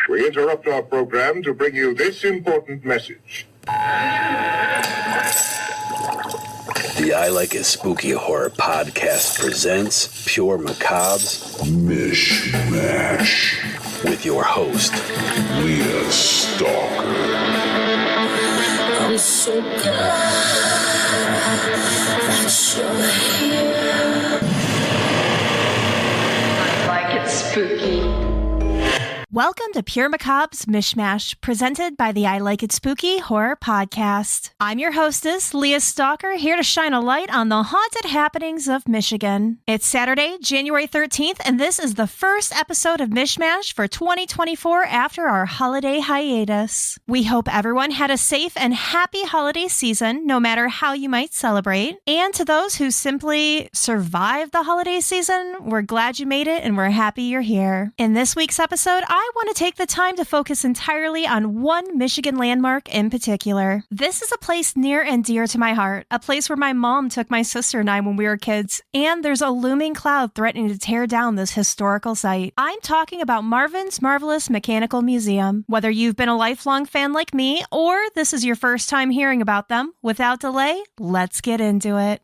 We interrupt our program to bring you this important message. The I Like It Spooky Horror Podcast presents Pure Macabre's Mich Mash with your host, Leah Stalker. I'm so glad that you're here. I like it spooky. Welcome to Pure Macabre's Mich Mash, presented by the I Like It Spooky Horror Podcast. I'm your hostess, Leah Stalker, here to shine a light on the haunted happenings of Michigan. It's Saturday, January 13th, and this is the first episode of Mich Mash for 2024 after our holiday hiatus. We hope everyone had a safe and happy holiday season, no matter how you might celebrate. And to those who simply survived the holiday season, we're glad you made it and we're happy you're here. In this week's episode, I want to take the time to focus entirely on one Michigan landmark in particular. This is a place near and dear to my heart, a place where my mom took my sister and I when we were kids, and there's a looming cloud threatening to tear down this historical site. I'm talking about Marvin's Marvelous Mechanical Museum. Whether you've been a lifelong fan like me, or this is your first time hearing about them, without delay, let's get into it.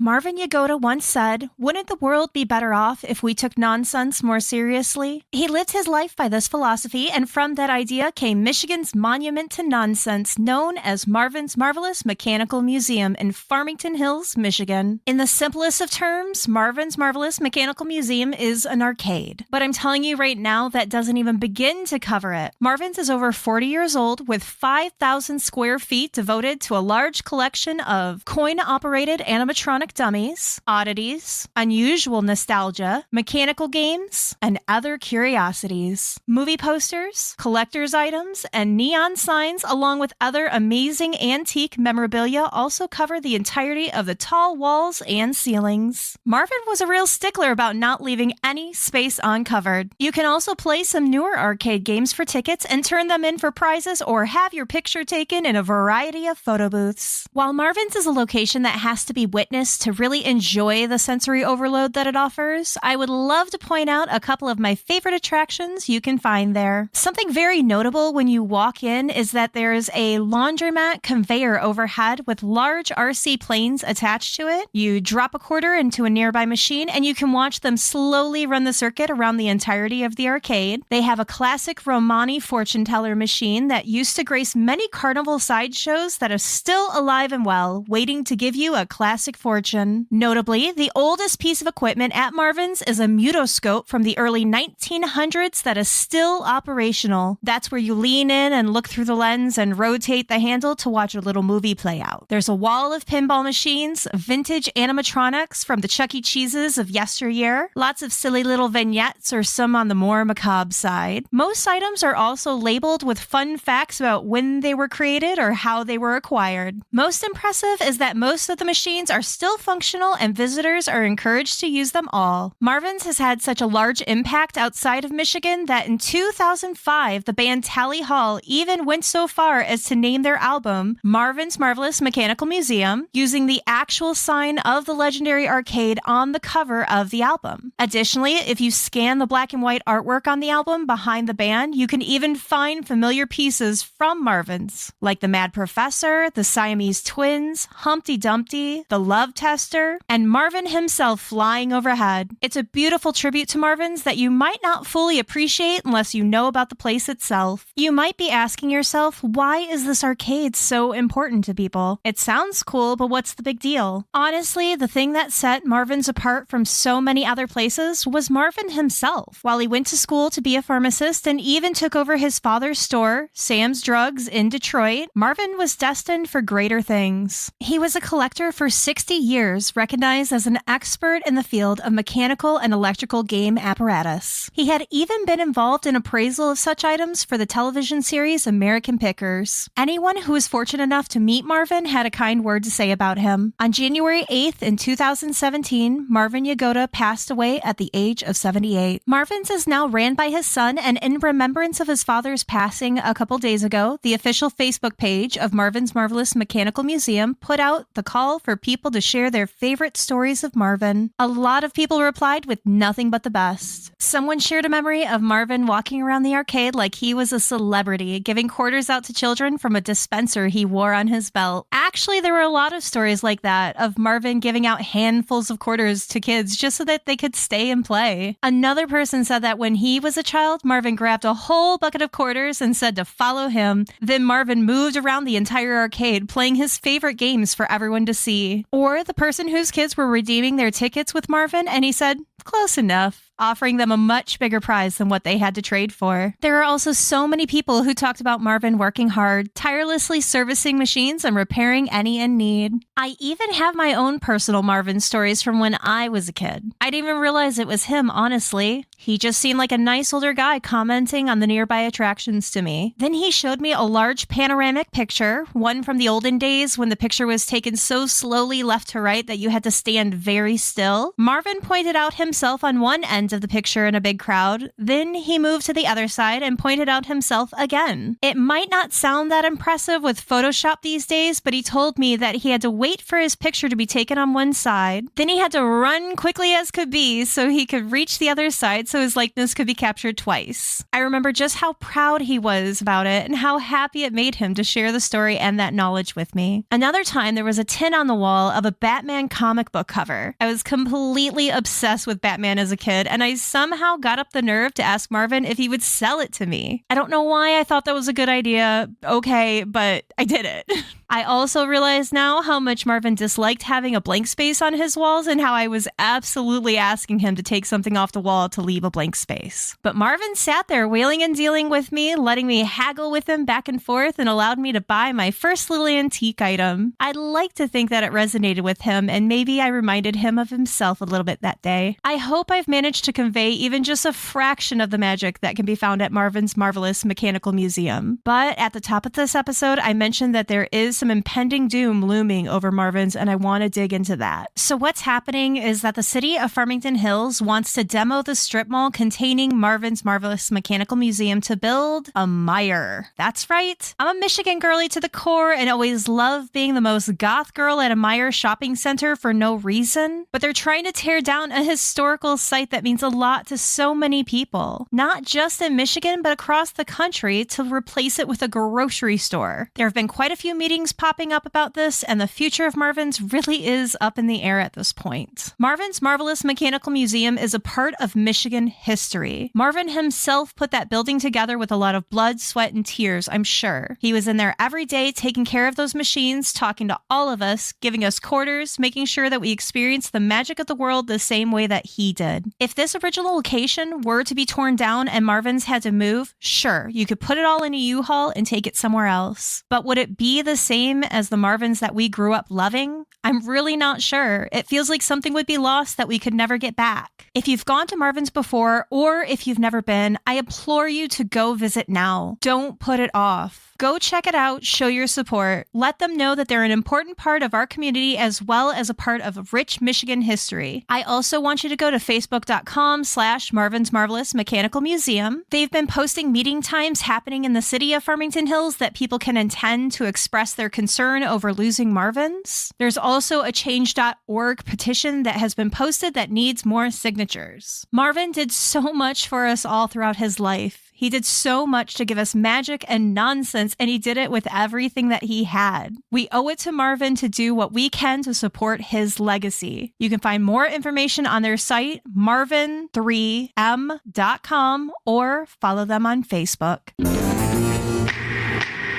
Marvin Yagoda once said, "Wouldn't the world be better off if we took nonsense more seriously?" He lived his life by this philosophy, and from that idea came Michigan's monument to nonsense, known as Marvin's Marvelous Mechanical Museum in Farmington Hills, Michigan. In the simplest of terms, Marvin's Marvelous Mechanical Museum is an arcade. But I'm telling you right now, that doesn't even begin to cover it. Marvin's is over 40 years old, with 5,000 square feet devoted to a large collection of coin-operated animatronic dummies, oddities, unusual nostalgia, mechanical games, and other curiosities. Movie posters, collector's items, and neon signs, along with other amazing antique memorabilia, also cover the entirety of the tall walls and ceilings. Marvin was a real stickler about not leaving any space uncovered. You can also play some newer arcade games for tickets and turn them in for prizes or have your picture taken in a variety of photo booths. While Marvin's is a location that has to be witnessed to really enjoy the sensory overload that it offers, I would love to point out a couple of my favorite attractions you can find there. Something very notable when you walk in is that there's a laundromat conveyor overhead with large RC planes attached to it. You drop a quarter into a nearby machine and you can watch them slowly run the circuit around the entirety of the arcade. They have a classic Romani fortune teller machine that used to grace many carnival sideshows that are still alive and well, waiting to give you a classic fortune. Notably, the oldest piece of equipment at Marvin's is a mutoscope from the early 1900s that is still operational. That's where you lean in and look through the lens and rotate the handle to watch a little movie play out. There's a wall of pinball machines, vintage animatronics from the Chuck E. Cheeses of yesteryear, lots of silly little vignettes or some on the more macabre side. Most items are also labeled with fun facts about when they were created or how they were acquired. Most impressive is that most of the machines are still functional and visitors are encouraged to use them all. Marvin's has had such a large impact outside of Michigan that in 2005, the band Tally Hall even went so far as to name their album Marvin's Marvelous Mechanical Museum, using the actual sign of the legendary arcade on the cover of the album. Additionally, if you scan the black and white artwork on the album behind the band, you can even find familiar pieces from Marvin's, like the Mad Professor, the Siamese Twins, Humpty Dumpty, the Love Tester, and Marvin himself flying overhead. It's a beautiful tribute to Marvin's that you might not fully appreciate unless you know about the place itself. You might be asking yourself, why is this arcade so important to people? It sounds cool, but what's the big deal? Honestly, the thing that set Marvin's apart from so many other places was Marvin himself. While he went to school to be a pharmacist and even took over his father's store, Sam's Drugs, in Detroit, Marvin was destined for greater things. He was a collector for 60 years, recognized as an expert in the field of mechanical and electrical game apparatus. He had even been involved in appraisal of such items for the television series American Pickers. Anyone who was fortunate enough to meet Marvin had a kind word to say about him. On January 8th in 2017, Marvin Yagoda passed away at the age of 78. Marvin's is now ran by his son, and in remembrance of his father's passing a couple days ago, the official Facebook page of Marvin's Marvelous Mechanical Museum put out the call for people to share share their favorite stories of Marvin. A lot of people replied with nothing but the best. Someone shared a memory of Marvin walking around the arcade like he was a celebrity, giving quarters out to children from a dispenser he wore on his belt. Actually, there were a lot of stories like that of Marvin giving out handfuls of quarters to kids just so that they could stay and play. Another person said that when he was a child, Marvin grabbed a whole bucket of quarters and said to follow him. Then Marvin moved around the entire arcade, playing his favorite games for everyone to see. Or the person whose kids were redeeming their tickets with Marvin, and he said, close enough, offering them a much bigger prize than what they had to trade for. There are also so many people who talked about Marvin working hard, tirelessly servicing machines and repairing any in need. I even have my own personal Marvin stories from when I was a kid. I didn't even realize it was him, honestly. He just seemed like a nice older guy commenting on the nearby attractions to me. Then he showed me a large panoramic picture, one from the olden days when the picture was taken so slowly left to right that you had to stand very still. Marvin pointed out himself on one end of the picture in a big crowd. Then he moved to the other side and pointed out himself again. It might not sound that impressive with Photoshop these days, but he told me that he had to wait for his picture to be taken on one side. Then he had to run quickly as could be so he could reach the other side so his likeness could be captured twice. I remember just how proud he was about it and how happy it made him to share the story and that knowledge with me. Another time, there was a tin on the wall of a Batman comic book cover. I was completely obsessed with Batman as a kid, and I somehow got up the nerve to ask Marvin if he would sell it to me. I don't know why I thought that was a good idea, okay, but I did it. I also realize now how much Marvin disliked having a blank space on his walls and how I was absolutely asking him to take something off the wall to leave a blank space. But Marvin sat there wheeling and dealing with me, letting me haggle with him back and forth, and allowed me to buy my first little antique item. I'd like to think that it resonated with him, and maybe I reminded him of himself a little bit that day. I hope I've managed to convey even just a fraction of the magic that can be found at Marvin's Marvelous Mechanical Museum. But at the top of this episode, I mentioned that there is some impending doom looming over Marvin's, and I want to dig into that. So what's happening is that the city of Farmington Hills wants to demo the strip mall containing Marvin's Marvelous Mechanical Museum to build a Meijer. That's right. I'm a Michigan girly to the core and always love being the most goth girl at a Meijer shopping center for no reason. But they're trying to tear down a historical site that means a lot to so many people, not just in Michigan, but across the country, to replace it with a grocery store. There have been quite a few meetings popping up about this, and the future of Marvin's really is up in the air at this point. Marvin's Marvelous Mechanical Museum is a part of Michigan history. Marvin himself put that building together with a lot of blood, sweat, and tears, I'm sure. He was in there every day taking care of those machines, talking to all of us, giving us quarters, making sure that we experienced the magic of the world the same way that he did. If this original location were to be torn down and Marvin's had to move, sure, you could put it all in a U-Haul and take it somewhere else. But would it be the same as the Marvin's that we grew up loving? I'm really not sure. It feels like something would be lost that we could never get back. If you've gone to Marvin's before, or if you've never been, I implore you to go visit now. Don't put it off. Go check it out, show your support. Let them know that they're an important part of our community as well as a part of rich Michigan history. I also want you to go to facebook.com/Marvin's Marvelous Mechanical Museum. They've been posting meeting times happening in the city of Farmington Hills that people can attend to express their concern over losing Marvin's. There's also a change.org petition that has been posted that needs more signatures. Marvin did so much for us all throughout his life. He did so much to give us magic and nonsense, and he did it with everything that he had. We owe it to Marvin to do what we can to support his legacy. You can find more information on their site, marvin3m.com, or follow them on Facebook.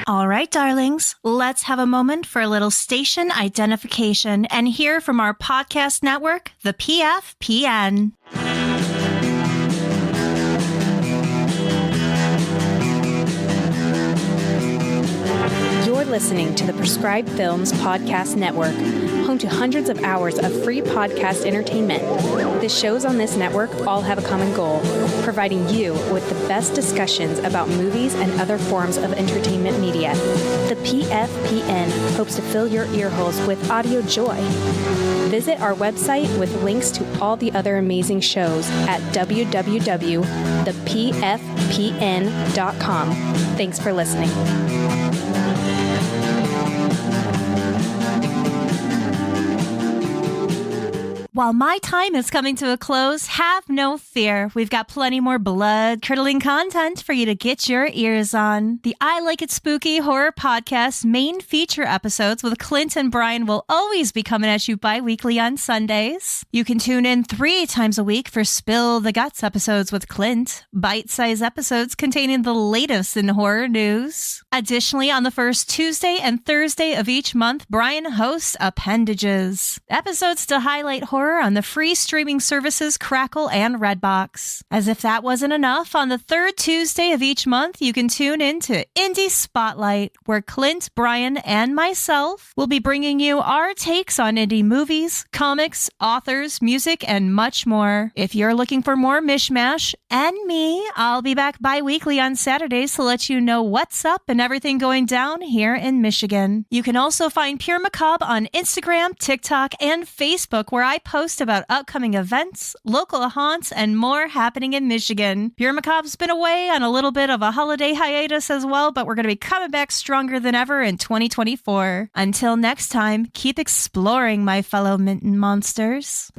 All right, darlings, let's have a moment for a little station identification and hear from our podcast network, the PFPN. You're listening to the Prescribed Films Podcast Network, home to hundreds of hours of free podcast entertainment. The shows on this network all have a common goal, providing you with the best discussions about movies and other forms of entertainment media. The PFPN hopes to fill your earholes with audio joy. Visit our website with links to all the other amazing shows at www.thepfpn.com. Thanks for listening. While my time is coming to a close, have no fear. We've got plenty more blood-curdling content for you to get your ears on. The I Like It Spooky Horror Podcast main feature episodes with Clint and Brian will always be coming at you bi-weekly on Sundays. You can tune in 3 times a week for Spill the Guts episodes with Clint, bite-sized episodes containing the latest in horror news. Additionally, on the first Tuesday and Thursday of each month, Brian hosts Appendages, episodes to highlight horror on the free streaming services Crackle and Redbox. As if that wasn't enough, on the third Tuesday of each month, you can tune in to Indie Spotlight, where Clint, Brian, and myself will be bringing you our takes on indie movies, comics, authors, music, and much more. If you're looking for more Mich Mash and me, I'll be back bi-weekly on Saturdays to let you know what's up and everything going down here in Michigan. You can also find Pure MIcabre on Instagram, TikTok, and Facebook, where I post about upcoming events, local haunts, and more happening in Michigan. Pure MIcabre's been away on a little bit of a holiday hiatus as well, but we're going to be coming back stronger than ever in 2024. Until next time, keep exploring, my fellow Minton monsters.